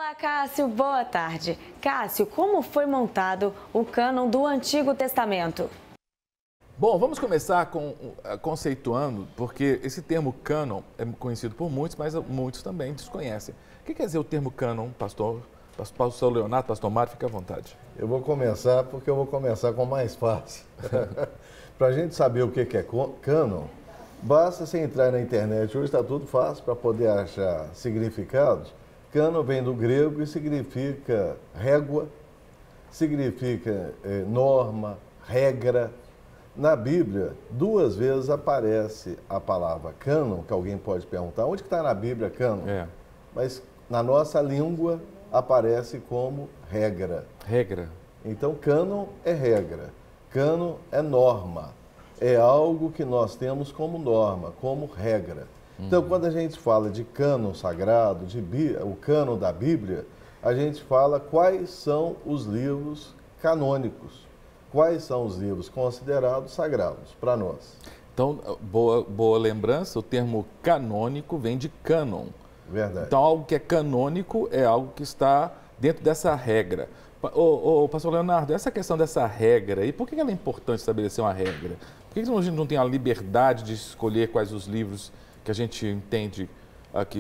Olá, Cássio, boa tarde. Cássio, como foi montado o cânon do Antigo Testamento? Bom, vamos começar conceituando, porque esse termo cânon é conhecido por muitos, mas muitos também desconhecem. O que quer dizer o termo cânon, pastor? Pastor Leonardo, pastor Mário, fique à vontade. Eu vou começar porque eu vou começar com o mais fácil. Para a gente saber o que é cânon, basta você entrar na internet, hoje está tudo fácil para poder achar significados. Cânon vem do grego e significa régua, significa norma, regra. Na Bíblia, 2 vezes aparece a palavra cânon, que alguém pode perguntar, onde que está na Bíblia cânon? Mas na nossa língua aparece como regra. Regra. Então, cânon é regra, cânon é norma, é algo que nós temos como norma, como regra. Então, quando a gente fala de cânon sagrado, o cânon da Bíblia, a gente fala quais são os livros canônicos, quais são os livros considerados sagrados para nós. Então, boa lembrança, o termo canônico vem de cânon. Verdade. Então, algo que é canônico é algo que está dentro dessa regra. Pastor Leonardo, essa questão dessa regra, e por que ela é importante estabelecer uma regra? Por que a gente não tem a liberdade de escolher quais os livros que a gente entende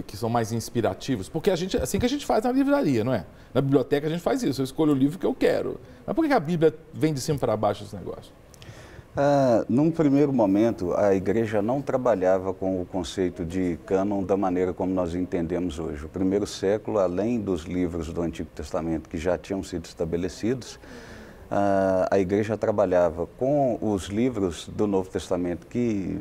que são mais inspirativos? Porque assim que a gente faz na livraria, não é? Na biblioteca a gente faz isso, eu escolho o livro que eu quero. Mas por que a Bíblia vem de cima para baixo esse negócio? Num primeiro momento, a igreja não trabalhava com o conceito de cânon da maneira como nós entendemos hoje. O primeiro século, além dos livros do Antigo Testamento que já tinham sido estabelecidos, a igreja trabalhava com os livros do Novo Testamento que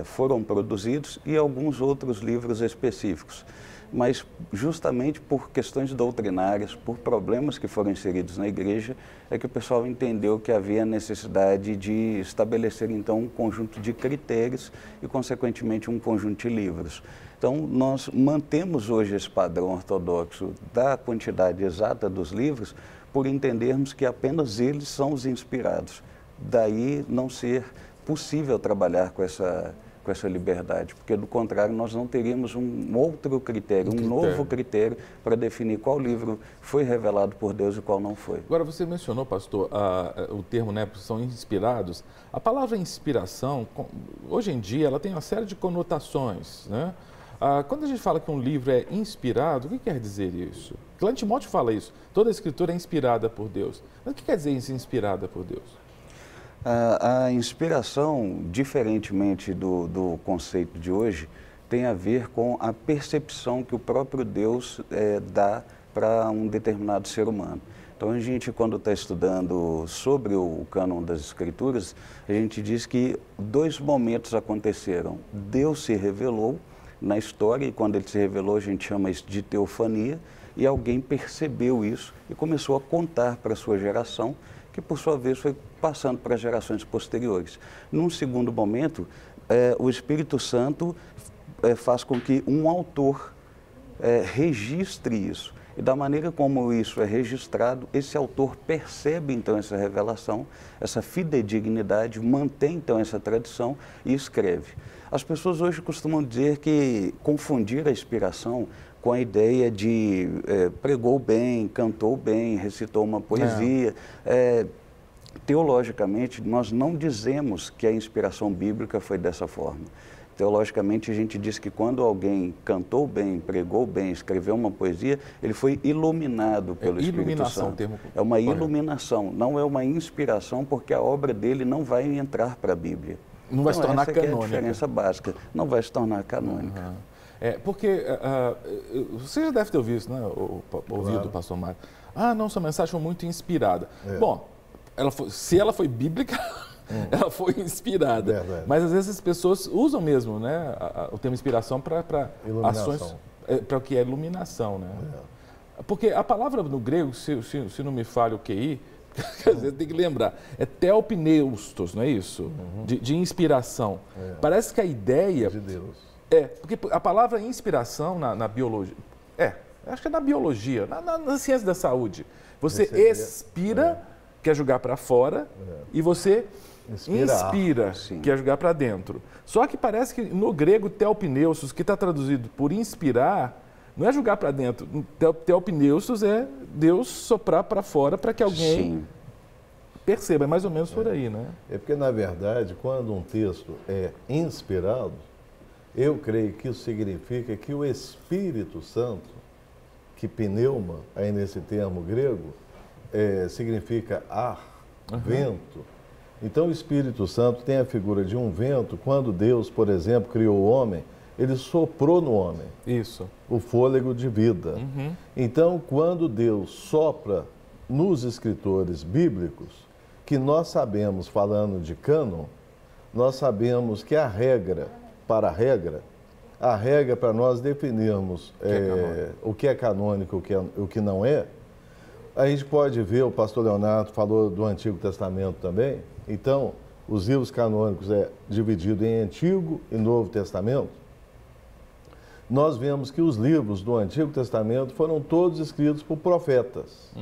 foram produzidos e alguns outros livros específicos. Mas justamente por questões doutrinárias, por problemas que foram inseridos na igreja, é que o pessoal entendeu que havia necessidade de estabelecer, então, um conjunto de critérios e, consequentemente, um conjunto de livros. Então, nós mantemos hoje esse padrão ortodoxo da quantidade exata dos livros por entendermos que apenas eles são os inspirados. Daí não ser possível trabalhar com essa liberdade, porque do contrário nós não teríamos um outro critério, um novo critério para definir qual livro foi revelado por Deus e qual não foi. Agora você mencionou, pastor, o termo, né, são inspirados. A palavra inspiração, hoje em dia, ela tem uma série de conotações, né? Quando a gente fala que um livro é inspirado, o que quer dizer isso? Lá em Timóteo fala isso, toda a escritura é inspirada por Deus. Mas o que quer dizer isso, inspirada por Deus? A inspiração, diferentemente do conceito de hoje, tem a ver com a percepção que o próprio Deus dá para um determinado ser humano. Então, a gente, quando está estudando sobre o cânon das Escrituras, a gente diz que 2 momentos aconteceram. Deus se revelou na história, e quando ele se revelou, a gente chama isso de teofania, e alguém percebeu isso e começou a contar para a sua geração, que por sua vez foi passando para gerações posteriores. Num segundo momento, o Espírito Santo faz com que um autor registre isso. E da maneira como isso é registrado, esse autor percebe então essa revelação, essa fidedignidade, mantém então essa tradição e escreve. As pessoas hoje costumam dizer que confundir a inspiração com a ideia de pregou bem, cantou bem, recitou uma poesia. Teologicamente, nós não dizemos que a inspiração bíblica foi dessa forma. Teologicamente, a gente diz que quando alguém cantou bem, pregou bem, escreveu uma poesia, ele foi iluminado pelo Espírito Santo. É uma iluminação, não é uma inspiração, porque a obra dele não vai entrar para a Bíblia. Não vai se tornar canônica. É a diferença básica, não vai se tornar canônica. Porque você já deve ter ouvido isso, né? Ouvido do pastor Mário. Não, sua mensagem foi muito inspirada. Bom, se ela foi bíblica, ela foi inspirada. Verdade. Mas às vezes as pessoas usam mesmo, né, o termo inspiração para ações, para o que é iluminação, né? Porque a palavra no grego, se não me falha o QI, às vezes tem que lembrar, é theopneustos, não é isso? De inspiração. Parece que a ideia... De Deus. Porque a palavra inspiração na biologia, acho que é na biologia, na ciência da saúde. Você expira, quer jogar para fora, e você inspira, quer jogar para dentro. Só que parece que no grego theopneustos, que está traduzido por inspirar, Não é jogar para dentro. Theopneustos é Deus soprar para fora para que alguém perceba. É mais ou menos por aí, né? É porque, na verdade, quando um texto é inspirado, eu creio que isso significa que o Espírito Santo, que pneuma, aí nesse termo grego, significa ar, vento. Então, o Espírito Santo tem a figura de um vento. Quando Deus, por exemplo, criou o homem, ele soprou no homem. Isso. O fôlego de vida. Então, quando Deus sopra nos escritores bíblicos, que nós sabemos, falando de cânon, nós sabemos que a regra para nós definirmos o que é canônico e o que não é, a gente pode ver, o pastor Leonardo falou do Antigo Testamento também. Então, os livros canônicos dividido em Antigo e Novo Testamento. Nós vemos que os livros do Antigo Testamento foram todos escritos por profetas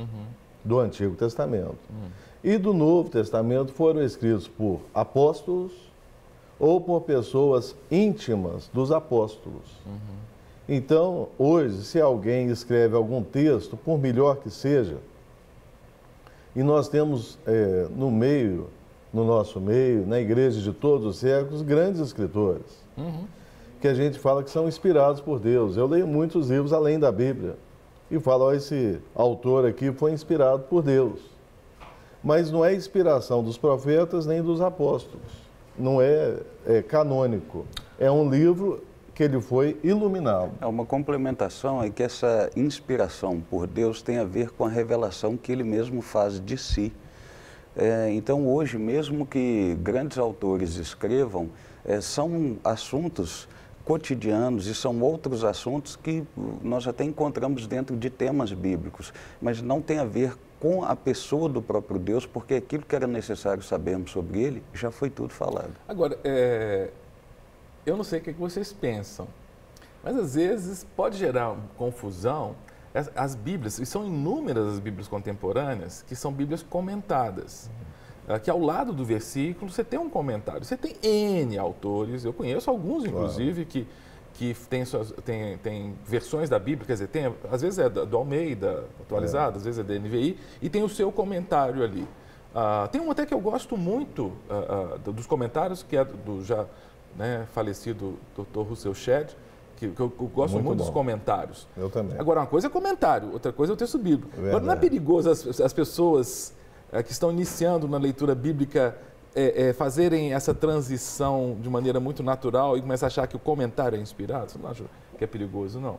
do Antigo Testamento. E do Novo Testamento foram escritos por apóstolos ou por pessoas íntimas dos apóstolos. Então, hoje, se alguém escreve algum texto, por melhor que seja, e nós temos no nosso meio, na igreja de todos os séculos, grandes escritores, que a gente fala que são inspirados por Deus. Eu leio muitos livros além da Bíblia e falo, esse autor aqui foi inspirado por Deus. Mas não é inspiração dos profetas nem dos apóstolos. Não é canônico. É um livro que ele foi iluminado. Uma complementação é que essa inspiração por Deus tem a ver com a revelação que ele mesmo faz de si. Então, hoje, mesmo que grandes autores escrevam, são assuntos cotidianos e são outros assuntos que nós até encontramos dentro de temas bíblicos, mas não tem a ver com a pessoa do próprio Deus, porque aquilo que era necessário sabermos sobre ele já foi tudo falado. Agora, eu não sei o que vocês pensam, mas às vezes pode gerar confusão. As Bíblias, e são inúmeras as Bíblias contemporâneas, que são Bíblias comentadas. Que ao lado do versículo você tem um comentário. Você tem N autores, eu conheço alguns, inclusive, que tem versões da Bíblia, quer dizer, às vezes é do Almeida, atualizado, às vezes é da NVI, e tem o seu comentário ali. Tem um até que eu gosto muito dos comentários, que é do já falecido Dr. Russell Shedd, que eu gosto muito dos comentários. Eu também. Agora, uma coisa é comentário, outra coisa é o texto bíblico. Agora, não é perigoso as pessoas que estão iniciando na leitura bíblica fazerem essa transição de maneira muito natural e começar a achar que o comentário é inspirado? Você não acha que é perigoso, não?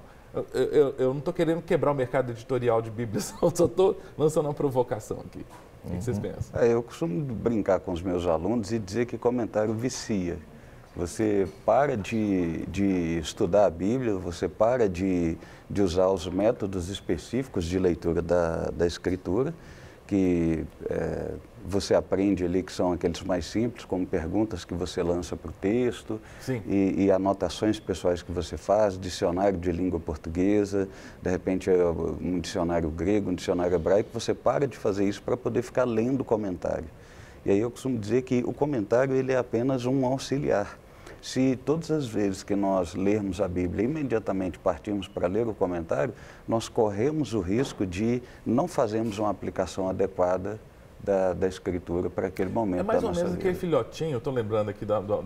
Eu não estou querendo quebrar o mercado editorial de Bíblias, só estou lançando uma provocação aqui. O que vocês pensam? Eu costumo brincar com os meus alunos e dizer que comentário vicia. Você para de estudar a Bíblia, você para de usar os métodos específicos de leitura da Escritura, que você aprende ali, que são aqueles mais simples, como perguntas que você lança para o texto e anotações pessoais que você faz, dicionário de língua portuguesa, de repente um dicionário grego, um dicionário hebraico. Você para de fazer isso para poder ficar lendo o comentário. E aí eu costumo dizer que o comentário ele é apenas um auxiliar. Se todas as vezes que nós lermos a Bíblia imediatamente partimos para ler o comentário, nós corremos o risco de não fazermos uma aplicação adequada da Escritura para aquele momento. É mais ou menos aquele filhotinho, eu estou lembrando aqui vou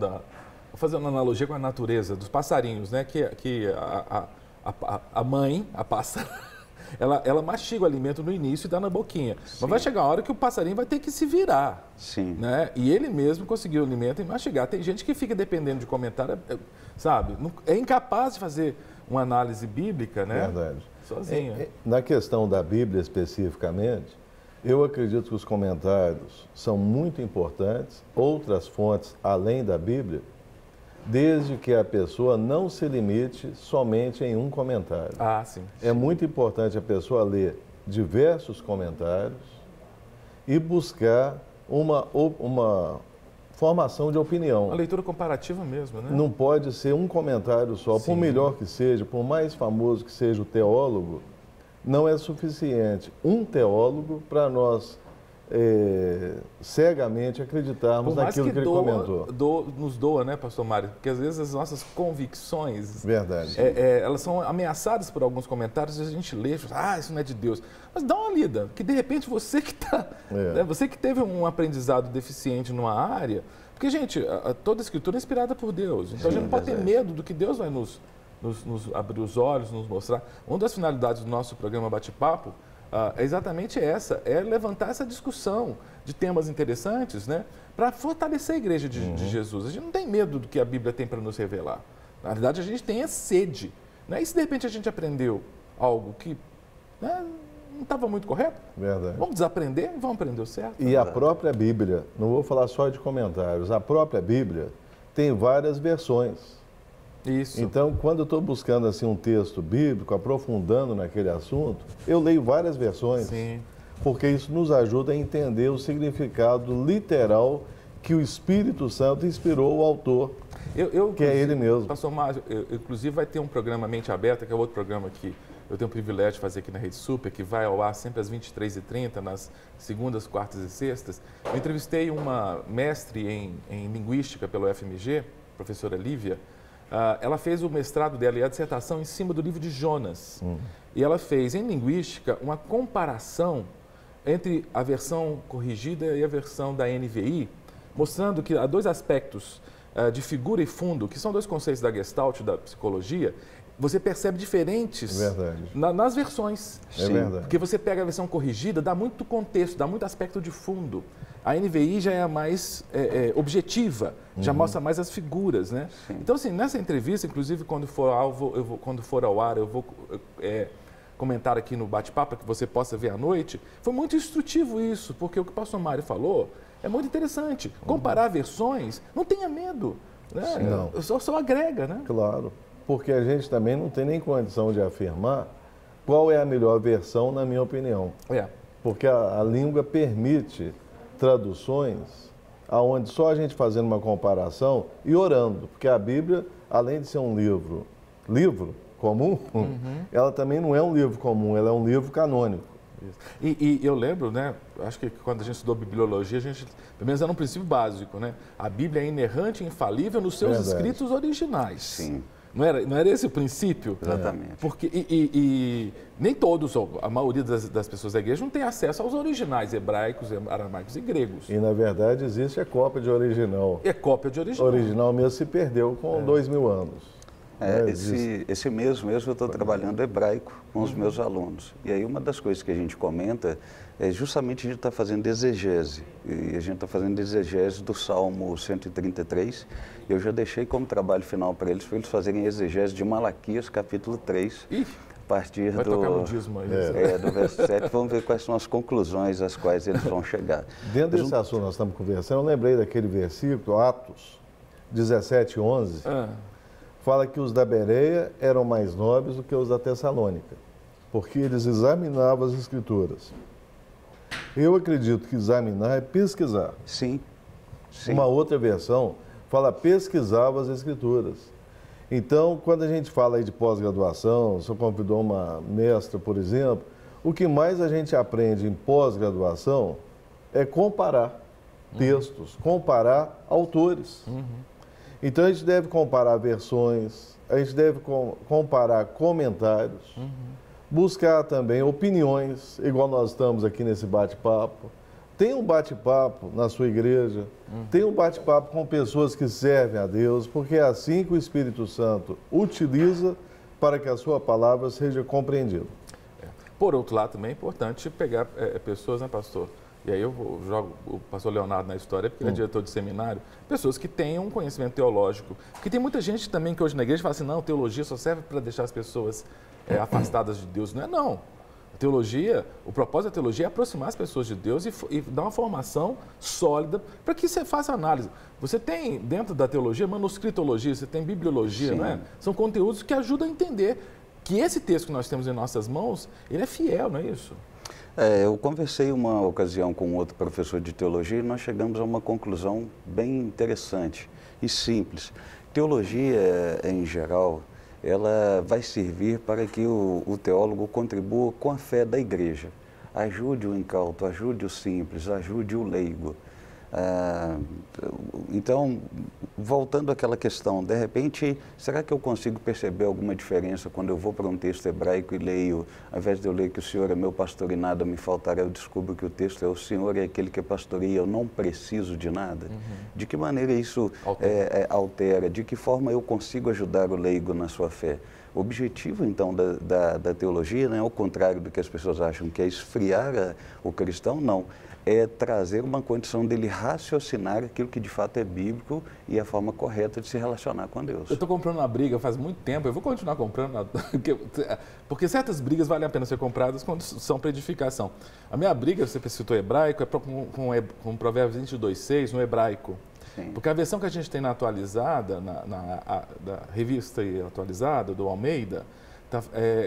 fazer uma analogia com a natureza, dos passarinhos, né? Que a mãe, a pássara, ela mastiga o alimento no início e dá na boquinha. Sim. Mas vai chegar a hora que o passarinho vai ter que se virar. Sim. Né? E ele mesmo conseguiu o alimento e mastigar. Tem gente que fica dependendo de comentário, sabe? É incapaz de fazer uma análise bíblica, né? Verdade. Sozinho. Na questão da Bíblia especificamente, eu acredito que os comentários são muito importantes, outras fontes além da Bíblia, desde que a pessoa não se limite somente em um comentário. Sim. É muito importante a pessoa ler diversos comentários e buscar uma formação de opinião. Uma leitura comparativa mesmo, né? Não pode ser um comentário só. Sim. Por melhor que seja, por mais famoso que seja o teólogo, não é suficiente um teólogo para nós cegamente acreditarmos naquilo que ele comentou. Nos doa, né, pastor Mário? Porque às vezes as nossas convicções, verdade, elas são ameaçadas por alguns comentários e a gente lê, isso não é de Deus. Mas dá uma lida, que de repente você que você que teve um aprendizado deficiente numa área, porque, gente, toda a escritura é inspirada por Deus, então a gente não pode ter medo do que Deus vai nos abrir os olhos, nos mostrar. Uma das finalidades do nosso programa Bate-Papo é exatamente essa, é levantar essa discussão de temas interessantes, né, para fortalecer a igreja de Jesus. A gente não tem medo do que a Bíblia tem para nos revelar. Na verdade, a gente tem a sede. Né? E se de repente a gente aprendeu algo que não estava muito correto, verdade, vamos desaprender e vamos aprender o certo. E a própria Bíblia, não vou falar só de comentários, a própria Bíblia tem várias versões. Isso. Então, quando eu estou buscando assim, um texto bíblico, aprofundando naquele assunto, eu leio várias versões. Sim. Porque isso nos ajuda a entender o significado literal que o Espírito Santo inspirou o autor, que é ele mesmo. Pastor Márcio, inclusive vai ter um programa Mente Aberta, que é outro programa que eu tenho o privilégio de fazer aqui na Rede Super, que vai ao ar sempre às 23h30, nas segundas, quartas e sextas. Eu entrevistei uma mestre em Linguística pelo FMG, professora Lívia. Ela fez o mestrado dela e a dissertação em cima do livro de Jonas. E ela fez, em Linguística, uma comparação entre a versão corrigida e a versão da NVI, mostrando que há dois aspectos de figura e fundo, que são dois conceitos da Gestalt, da psicologia, você percebe diferentes nas versões. É verdade. Porque você pega a versão corrigida, dá muito contexto, dá muito aspecto de fundo. A NVI já é mais objetiva, já mostra mais as figuras, né? Sim. Então, assim, nessa entrevista, inclusive, quando for ao ar, eu vou comentar aqui no bate-papo, para que você possa ver à noite. Foi muito instrutivo isso, porque o que o pastor Mário falou é muito interessante. Comparar versões, não tenha medo, né? Não. Só agrega, né? Claro, porque a gente também não tem nem condição de afirmar qual é a melhor versão, na minha opinião. Porque a língua permite traduções aonde só a gente fazendo uma comparação e orando, porque a Bíblia, além de ser um livro comum, ela também não é um livro comum, ela é um livro canônico. E eu lembro, né, acho que quando a gente estudou bibliologia, a gente, pelo menos era um princípio básico, né? A Bíblia é inerrante e infalível nos seus escritos originais. Sim. Não era esse o princípio? Exatamente. Porque, e nem todos, a maioria das pessoas da igreja não tem acesso aos originais hebraicos, aramaicos e gregos. E, na verdade, existe a cópia de original. É cópia de original. O original mesmo se perdeu com 2000 anos. Esse mês mesmo eu estou trabalhando hebraico com os meus alunos. E aí uma das coisas que a gente comenta é justamente a gente está fazendo exegese. E a gente está fazendo exegese do Salmo 133. Eu já deixei como trabalho final para eles fazerem exegese de Malaquias, capítulo 3. A partir vai tocar no dízimo aí. Do verso 7, vamos ver quais são as conclusões às quais eles vão chegar. Dentro desse assunto que nós estamos conversando, eu lembrei daquele versículo, Atos 17:11. Fala que os da Bereia eram mais nobres do que os da Tessalônica, porque eles examinavam as Escrituras. Eu acredito que examinar é pesquisar. Sim. Uma outra versão fala pesquisava as Escrituras. Então, quando a gente fala aí de pós-graduação, se eu convidou uma mestra, por exemplo, o que mais a gente aprende em pós-graduação é comparar textos, comparar autores. Então, a gente deve comparar versões, a gente deve comparar comentários, buscar também opiniões, igual nós estamos aqui nesse bate-papo. Tem um bate-papo na sua igreja, tem um bate-papo com pessoas que servem a Deus, porque é assim que o Espírito Santo utiliza para que a sua palavra seja compreendida. Por outro lado, também é importante pegar pessoas, né, pastor? E aí eu jogo o pastor Leonardo na história, porque ele é diretor de seminário, pessoas que tenham um conhecimento teológico. Porque tem muita gente também que hoje na igreja fala assim, não, teologia só serve para deixar as pessoas afastadas de Deus. Não é não. A teologia, o propósito da teologia é aproximar as pessoas de Deus e dar uma formação sólida para que você faça análise. Você tem, dentro da teologia, manuscritologia, você tem bibliologia, não é? São conteúdos que ajudam a entender que esse texto que nós temos em nossas mãos, ele é fiel, não é isso? Eu conversei uma ocasião com outro professor de teologia e nós chegamos a uma conclusão bem interessante e simples. Teologia, em geral, ela vai servir para que o teólogo contribua com a fé da igreja. ajude o incauto, ajude o simples, ajude o leigo. Então, voltando àquela questão, de repente, será que eu consigo perceber alguma diferença quando eu vou para um texto hebraico e leio, ao invés de eu ler que o Senhor é meu pastor e nada me faltará, eu descubro que o texto é o Senhor é aquele que pastoreia, eu não preciso de nada? De que maneira isso altera? De que forma eu consigo ajudar o leigo na sua fé? O objetivo, então, da teologia, não é ao contrário do que as pessoas acham, que é esfriar o cristão, não. É trazer uma condição dele raciocinar aquilo que de fato é bíblico e a forma correta de se relacionar com Deus. Eu estou comprando uma briga faz muito tempo, eu vou continuar comprando, porque certas brigas valem a pena ser compradas quando são para edificação. A minha briga, você citou hebraico, é com Provérbios 22:6 no hebraico. Sim. Porque a versão que a gente tem na atualizada, da revista atualizada, do Almeida,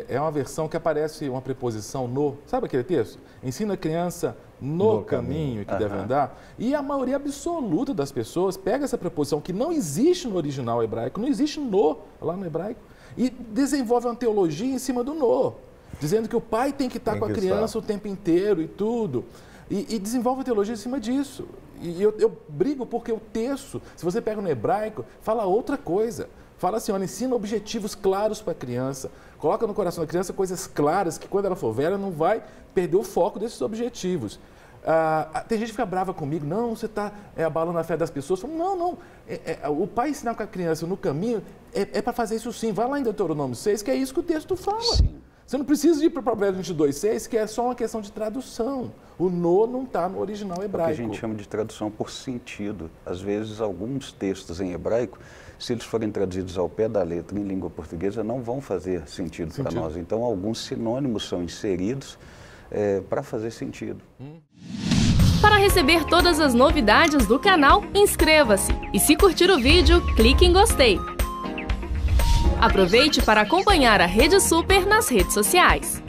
é uma versão que aparece uma preposição no. Sabe aquele texto? Ensina a criança no caminho que deve andar. E a maioria absoluta das pessoas pega essa preposição que não existe no original hebraico, não existe no lá no hebraico, e desenvolve uma teologia em cima do no, dizendo que o pai tem que estar com a criança o tempo inteiro e tudo. E desenvolve a teologia em cima disso. E eu brigo porque o texto, se você pega no hebraico, fala outra coisa. Fala assim, olha, ensina objetivos claros para a criança. Coloca no coração da criança coisas claras que quando ela for velha não vai perder o foco desses objetivos. Tem gente que fica brava comigo, não, você está abalando a fé das pessoas. Eu falo, não, o pai ensinar com a criança no caminho é para fazer isso sim. Vai lá em Deuteronômio 6, que é isso que o texto fala. Sim. Você não precisa ir para o Provérbios 22:6, que é só uma questão de tradução. O no não está no original hebraico. É o que a gente chama de tradução por sentido. Às vezes, alguns textos em hebraico, se eles forem traduzidos ao pé da letra em língua portuguesa, não vão fazer sentido para nós. Então, alguns sinônimos são inseridos para fazer sentido. Para receber todas as novidades do canal, inscreva-se. E se curtir o vídeo, clique em gostei. Aproveite para acompanhar a Rede Super nas redes sociais.